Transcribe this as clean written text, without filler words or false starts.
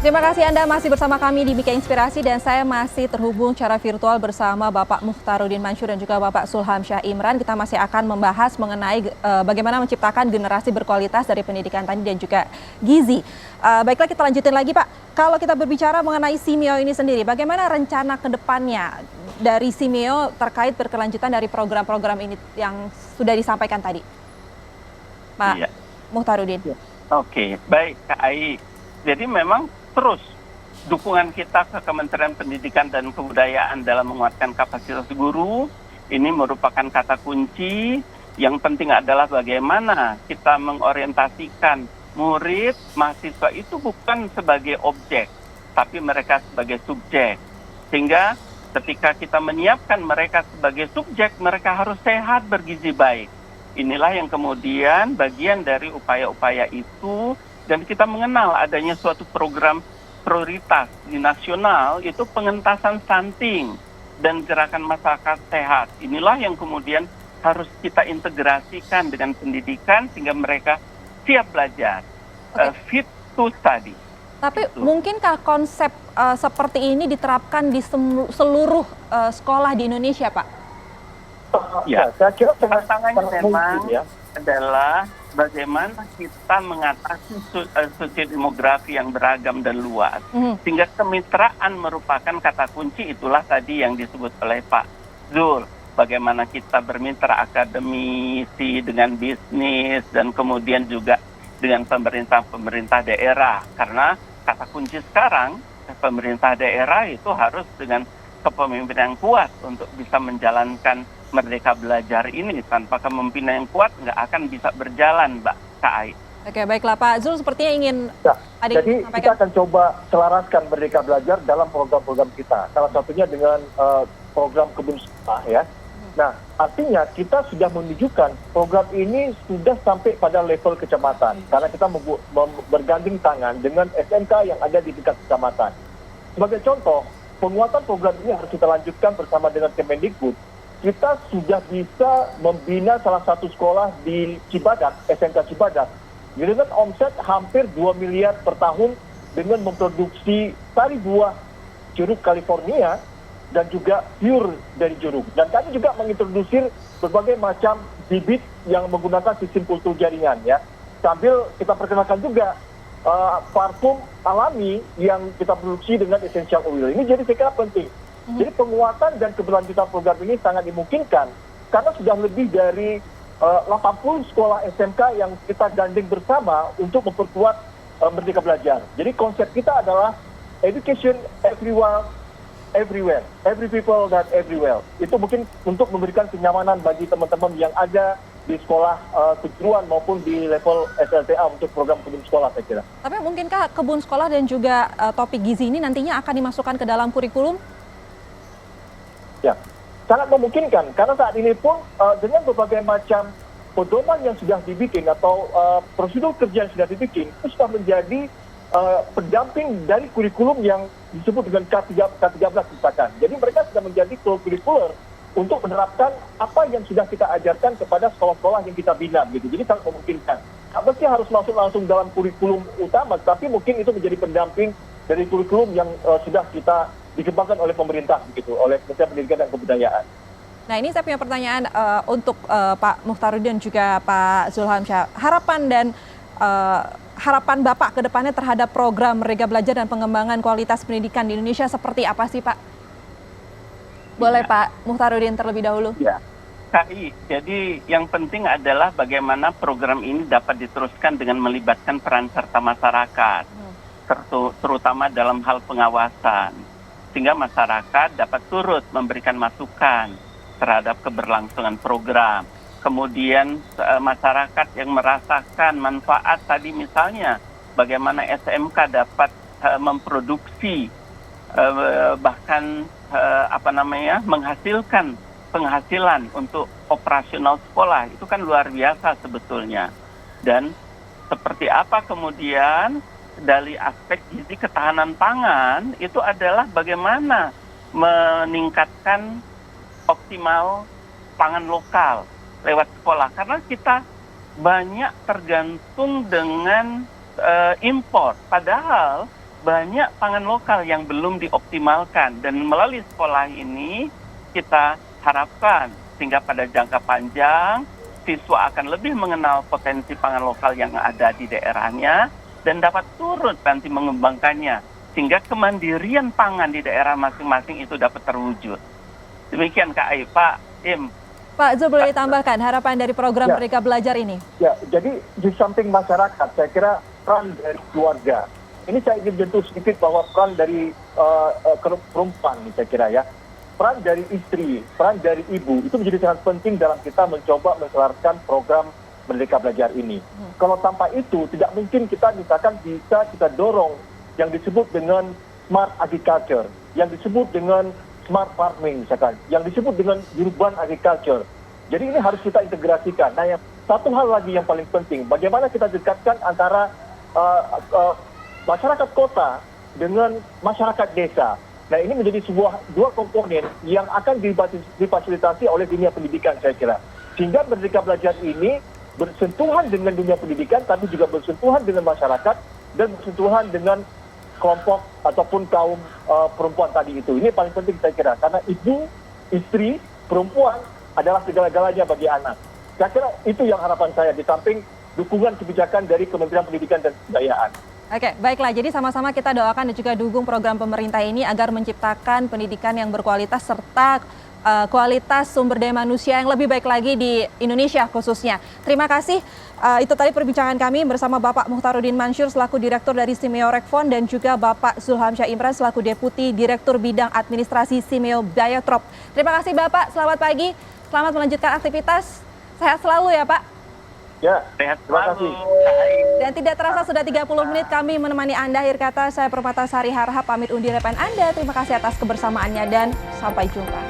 Terima kasih Anda masih bersama kami di Mika Inspirasi dan saya masih terhubung secara virtual bersama Bapak Mukhtaruddin Mansur dan juga Bapak Sulham Syah Imran. Kita masih akan membahas mengenai bagaimana menciptakan generasi berkualitas dari pendidikan tani dan juga gizi. Baiklah, kita lanjutin lagi Pak. Kalau kita berbicara mengenai Simeo ini sendiri, bagaimana rencana ke depannya dari Simeo terkait berkelanjutan dari program-program ini yang sudah disampaikan tadi? Pak Mukhtaruddin. Oke, baik Kak Ai. Jadi memang terus dukungan kita ke Kementerian Pendidikan dan Kebudayaan dalam menguatkan kapasitas guru ini merupakan kata kunci. Yang penting adalah bagaimana kita mengorientasikan murid, mahasiswa itu bukan sebagai objek, tapi mereka sebagai subjek. Sehingga ketika kita menyiapkan mereka sebagai subjek, mereka harus sehat, bergizi baik. Inilah yang kemudian bagian dari upaya-upaya itu. Dan kita mengenal adanya suatu program prioritas di nasional, itu pengentasan stunting dan gerakan masyarakat sehat. Inilah yang kemudian harus kita integrasikan dengan pendidikan sehingga mereka siap belajar, fit to study. Tapi mungkinkah konsep seperti ini diterapkan di seluruh sekolah di Indonesia, Pak? Ya, saya kira tantangannya memang adalah bagaimana kita mengatasi sosiodemografi yang beragam dan luas. Sehingga kemitraan merupakan kata kunci, itulah tadi yang disebut oleh Pak Zul. Bagaimana kita bermitra akademisi dengan bisnis dan kemudian juga dengan pemerintah daerah. Karena kata kunci sekarang, pemerintah daerah itu harus dengan kepemimpinan yang kuat untuk bisa menjalankan Merdeka Belajar ini. Tanpa kepemimpinan yang kuat nggak akan bisa berjalan, Mbak Kai. Oke, baiklah Pak Zul, sepertinya ingin jadi kita akan coba selaraskan Merdeka Belajar dalam program-program kita. Salah satunya dengan program kebun sekolah ya. Nah, artinya kita sudah menunjukkan program ini sudah sampai pada level kecamatan. Karena kita berganding tangan dengan SMK yang ada di tingkat kecamatan. Sebagai contoh, penguatan program ini harus kita lanjutkan bersama dengan Kemendikbud. Kita sudah bisa membina salah satu sekolah di Cibadak, SMK Cibadak, dengan omset hampir 2 miliar per tahun dengan memproduksi sari buah jeruk California dan juga pure dari jeruk. Dan kami juga mengintrodusir berbagai macam bibit yang menggunakan sistem kultur jaringan ya. Sambil kita perkenalkan juga parfum alami yang kita produksi dengan essential oil. Ini jadi saya kira penting. Jadi penguatan dan keberlanjutan program ini sangat dimungkinkan karena sudah lebih dari 80 sekolah SMK yang kita gandeng bersama untuk memperkuat Merdeka Belajar. Jadi konsep kita adalah education everywhere, every people dan everywhere. Itu mungkin untuk memberikan kenyamanan bagi teman-teman yang ada di sekolah kejuruan maupun di level SLTA untuk program kebun sekolah saya kira. Tapi mungkinkah kebun sekolah dan juga topik gizi ini nantinya akan dimasukkan ke dalam kurikulum? Ya, sangat memungkinkan karena saat ini pun dengan berbagai macam pedoman yang sudah dibikin atau prosedur kerja yang sudah dibikin itu sudah menjadi pendamping dari kurikulum yang disebut dengan K13 misalkan. Jadi mereka sudah menjadi co-curricular untuk menerapkan apa yang sudah kita ajarkan kepada sekolah-sekolah yang kita bina gitu. Jadi sangat memungkinkan. Tidak mesti harus masuk langsung dalam kurikulum utama, tapi mungkin itu menjadi pendamping dari kurikulum yang sudah kita dikembangkan oleh pemerintah begitu, oleh Kementerian Pendidikan dan Kebudayaan. Nah, ini saya punya pertanyaan untuk Pak Mukhtaruddin dan juga Pak Sulham Syah. Harapan Bapak ke depannya terhadap program Merdeka Belajar dan pengembangan kualitas pendidikan di Indonesia seperti apa sih, Pak? Boleh Pak Mukhtaruddin terlebih dahulu. Ya, KI. Jadi yang penting adalah bagaimana program ini dapat diteruskan dengan melibatkan peran serta masyarakat, terutama dalam hal pengawasan. Sehingga masyarakat dapat turut memberikan masukan terhadap keberlangsungan program. Kemudian masyarakat yang merasakan manfaat tadi misalnya bagaimana SMK dapat memproduksi bahkan menghasilkan penghasilan untuk operasional sekolah, itu kan luar biasa sebetulnya. Dan seperti apa kemudian dari aspek gizi ketahanan pangan itu adalah bagaimana meningkatkan optimal pangan lokal lewat sekolah. Karena kita banyak tergantung dengan impor. Padahal banyak pangan lokal yang belum dioptimalkan, dan melalui sekolah ini kita harapkan sehingga pada jangka panjang siswa akan lebih mengenal potensi pangan lokal yang ada di daerahnya dan dapat turut nanti mengembangkannya sehingga kemandirian pangan di daerah masing-masing itu dapat terwujud. Demikian Kak Ai. Pak Im. Pak Zul, boleh ditambahkan harapan dari program Merdeka Belajar ini? Ya, jadi di samping masyarakat, saya kira peran dari keluarga. Ini saya ingin jentuh sedikit bahwa peran dari perempuan, saya kira ya. Peran dari istri, peran dari ibu, itu menjadi sangat penting dalam kita mencoba menselaraskan program Merdeka Belajar ini. Kalau tanpa itu, tidak mungkin kita misalkan bisa kita dorong yang disebut dengan smart agriculture, yang disebut dengan smart farming misalkan, yang disebut dengan urban agriculture. Jadi ini harus kita integrasikan. Nah, yang satu hal lagi yang paling penting, bagaimana kita dekatkan antara masyarakat kota dengan masyarakat desa. Nah, ini menjadi dua komponen yang akan difasilitasi oleh dunia pendidikan, saya kira. Sehingga Merdeka Belajar ini bersentuhan dengan dunia pendidikan, tapi juga bersentuhan dengan masyarakat dan bersentuhan dengan kelompok ataupun kaum perempuan tadi itu. Ini paling penting saya kira, karena ibu, istri, perempuan adalah segala-galanya bagi anak. Saya kira itu yang harapan saya, di samping dukungan kebijakan dari Kementerian Pendidikan dan Kebudayaan. Oke, baiklah. Jadi sama-sama kita doakan dan juga dukung program pemerintah ini agar menciptakan pendidikan yang berkualitas serta kualitas sumber daya manusia yang lebih baik lagi di Indonesia khususnya. Terima kasih. Itu tadi perbincangan kami bersama Bapak Mukhtaruddin Mansyur selaku Direktur dari Simeo Rekfon dan juga Bapak Zulhamsyah Imran selaku Deputi Direktur Bidang Administrasi Simeo Biotrop. Terima kasih Bapak, selamat pagi, selamat melanjutkan aktivitas. Sehat selalu ya Pak. Ya, Sehat terima selalu. kasih. Dan tidak terasa sudah 30 menit kami menemani Anda. Akhir kata saya Permatasari Harahap pamit undur rekan Anda. Terima kasih atas kebersamaannya dan sampai jumpa.